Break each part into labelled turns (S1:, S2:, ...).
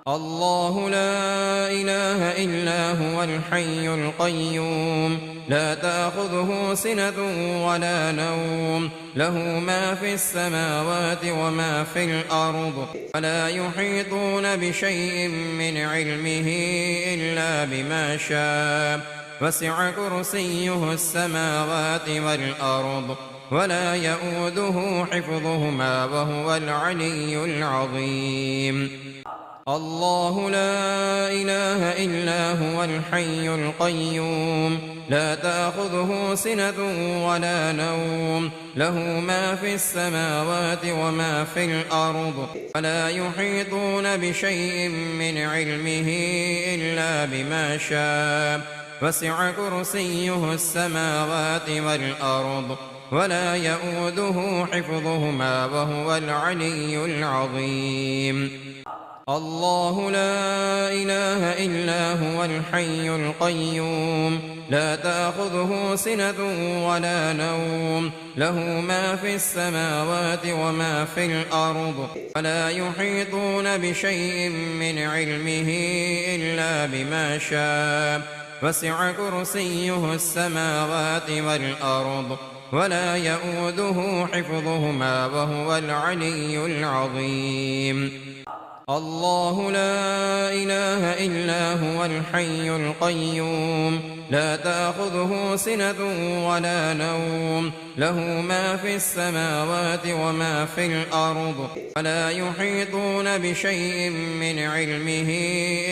S1: الله لا إله إلا هو الحي القيوم لا تأخذه سنة ولا نوم له ما في السماوات وما في الأرض ولا يحيطون بشيء من علمه إلا بما شاء وسع كرسيه السماوات والأرض ولا يؤوده حفظهما وهو العلي العظيم الله لا إله إلا هو الحي القيوم لا تأخذه سنة ولا نوم له ما في السماوات وما في الأرض ولا يحيطون بشيء من علمه إلا بما شاء وسع كرسيه السماوات والأرض ولا يؤوده حفظهما وهو العلي العظيم الله لا إله إلا هو الحي القيوم لا تأخذه سنة ولا نوم له ما في السماوات وما في الأرض ولا يحيطون بشيء من علمه إلا بما شاء وسع كرسيه السماوات والأرض ولا يؤوده حفظهما وهو العلي العظيم الله لا إله إلا هو الحي القيوم لا تأخذه سنة ولا نوم له ما في السماوات وما في الأرض ولا يحيطون بشيء من علمه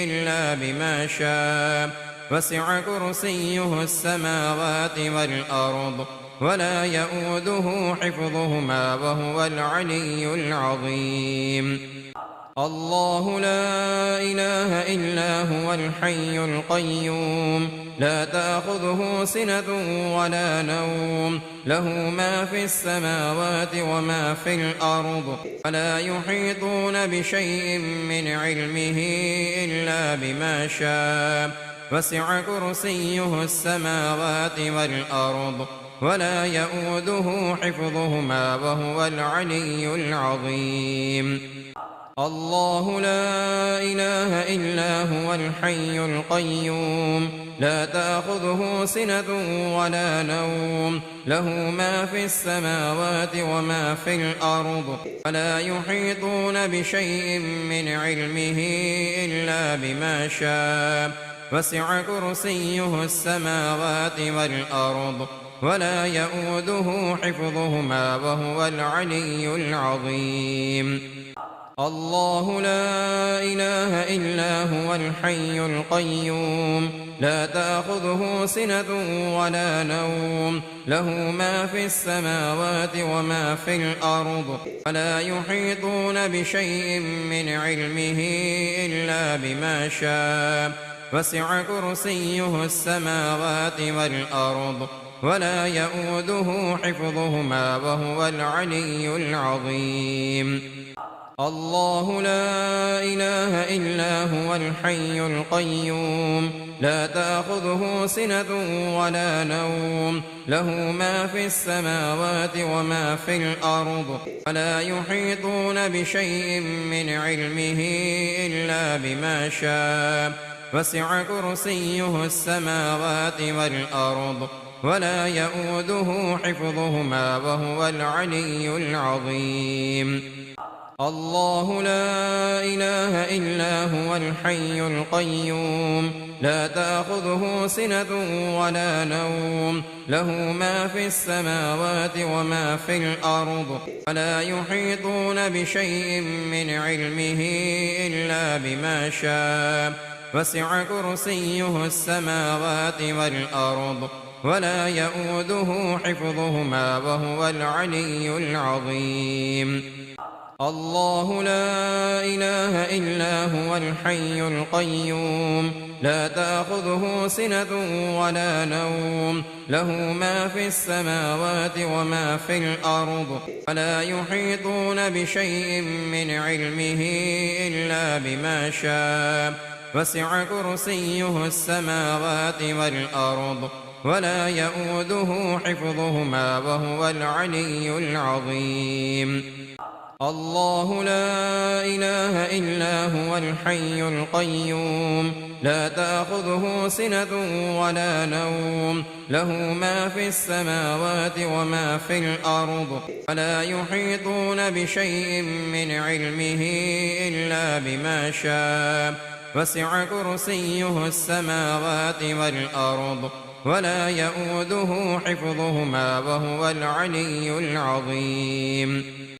S1: إلا بما شاء وسع كرسيه السماوات والأرض ولا يؤوده حفظهما وهو العلي العظيم الله لا إله إلا هو الحي القيوم لا تأخذه سنة ولا نوم له ما في السماوات وما في الأرض ولا يحيطون بشيء من علمه إلا بما شاء وسع كرسيه السماوات والأرض ولا يؤوده حفظهما وهو العلي العظيم الله لا إله إلا هو الحي القيوم لا تأخذه سنة ولا نوم له ما في السماوات وما في الأرض ولا يحيطون بشيء من علمه إلا بما شاء وسع كرسيه السماوات والأرض ولا يؤوده حفظهما وهو العلي العظيم الله لا إله إلا هو الحي القيوم لا تأخذه سنة ولا نوم له ما في السماوات وما في الأرض ولا يحيطون بشيء من علمه إلا بما شاء وسع كرسيه السماوات والأرض ولا يؤوده حفظهما وهو العلي العظيم الله لا إله إلا هو الحي القيوم لا تأخذه سنة ولا نوم له ما في السماوات وما في الأرض ولا يحيطون بشيء من علمه إلا بما شاء وسع كرسيه السماوات والأرض ولا يؤوده حفظهما وهو العلي العظيم الله لا إله إلا هو الحي القيوم لا تأخذه سنة ولا نوم له ما في السماوات وما في الأرض ولا يحيطون بشيء من علمه إلا بما شاء وسع كرسيه السماوات والأرض ولا يؤوده حفظهما وهو العلي العظيم الله لا إله إلا هو الحي القيوم لا تأخذه سنة ولا نوم له ما في السماوات وما في الأرض ولا يحيطون بشيء من علمه إلا بما شاء وسع كرسيه السماوات والأرض ولا يؤوده حفظهما وهو العلي العظيم الله لا إله إلا هو الحي القيوم لا تأخذه سنة ولا نوم له ما في السماوات وما في الأرض ولا يحيطون بشيء من علمه إلا بما شاء وسع كرسيه السماوات والأرض ولا يئوده حفظهما وهو العلي العظيم.